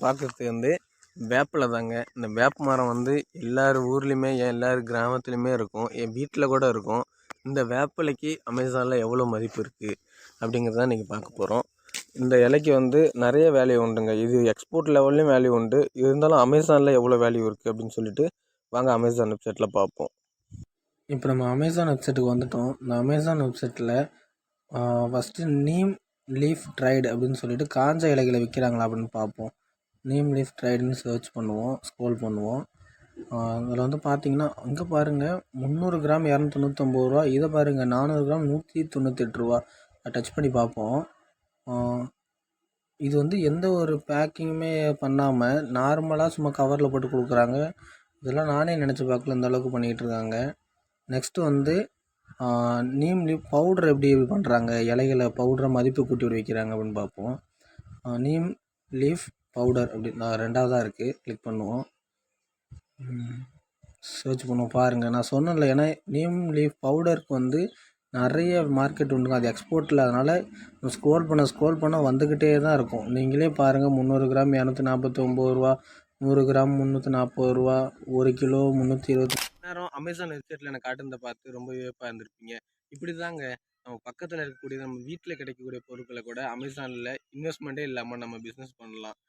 பார்க்குறது வந்து வேப்பில தாங்க. இந்த வேப்ப மரம் வந்து எல்லார் ஊர்லேயுமே எல்லார் கிராமத்துலேயுமே இருக்கும். என் வீட்டில் கூட இருக்கும். இந்த வேப்பிலைக்கு அமேசானில் எவ்வளோ மதிப்பு இருக்குது அப்படிங்கிறத இன்றைக்கி பார்க்க போகிறோம். இந்த இலைக்கு வந்து நிறைய வேல்யூ உண்டுங்க. இது எக்ஸ்போர்ட் லெவல்லையும் வேல்யூ உண்டு. இருந்தாலும் அமேசானில் எவ்வளோ வேல்யூ இருக்குது அப்படின்னு சொல்லிட்டு வாங்க அமேசான் வெப்சைட்டில் பார்ப்போம். இப்போ நம்ம அமேசான் வெப்சைட்டுக்கு வந்துட்டோம். இந்த அமேசான் வெப்சைட்டில் ஃபஸ்ட்டு நீம் லீஃப் ட்ரைடு அப்படின்னு சொல்லிட்டு காஞ்ச இலைகளை விற்கிறாங்களா அப்படின்னு பார்ப்போம். நீம் லீஃப் ட்ரைடுன்னு சர்ச் பண்ணுவோம், ஸ்க்ரோல் பண்ணுவோம். அதில் வந்து பார்த்தீங்கன்னா அங்கே பாருங்கள் 300 கிராம் 299 ரூபா. இதை பாருங்கள் 400 கிராம் 198 ரூபா. டச் பண்ணி பார்ப்போம். இது வந்து எந்த ஒரு பேக்கிங்குமே பண்ணாமல் நார்மலாக சும்மா கவரில் போட்டு கொடுக்குறாங்க. இதெல்லாம் நானே நினச்சி பார்க்கல இந்த அளவுக்கு பண்ணிக்கிட்டு இருக்காங்க. நெக்ஸ்ட்டு வந்து நீம் லீஃப் பவுடர் எப்படி பண்ணுறாங்க, இலைகளை பவுடரை மதிப்பு கூட்டி வைக்கிறாங்க அப்படின்னு பார்ப்போம். நீம் லீஃப் பவுடர் அப்படி நான் ரெண்டாவதாக இருக்குது, கிளிக் பண்ணுவோம். சர்ச் பண்ணுவோம். பாருங்கள் நான் சொன்னேன்ல, ஏன்னா நீம் லீஃப் பவுடருக்கு வந்து நிறைய மார்க்கெட் உண்டுங்க. அது எக்ஸ்போர்ட்டில், அதனால் ஸ்க்ரோல் பண்ண வந்துக்கிட்டே தான் இருக்கும். நீங்களே பாருங்கள் 300 கிராம் 249 ரூபா, 100 கிராம் 340 ரூபா, 1 கிலோ 320. நேரம் அமேசான் வெப்சைட்டில் எனக்கு காட்டுறதை பார்த்து ரொம்ப வியப்பாக இருந்திருப்பீங்க. இப்படி தாங்க நம்ம பக்கத்தில் இருக்கக்கூடிய நம்ம வீட்டில் கிடைக்கக்கூடிய பொருட்களை கூட அமேசானில் இன்வெஸ்ட்மெண்ட்டே இல்லாமல் நம்ம பிஸ்னஸ் பண்ணலாம்.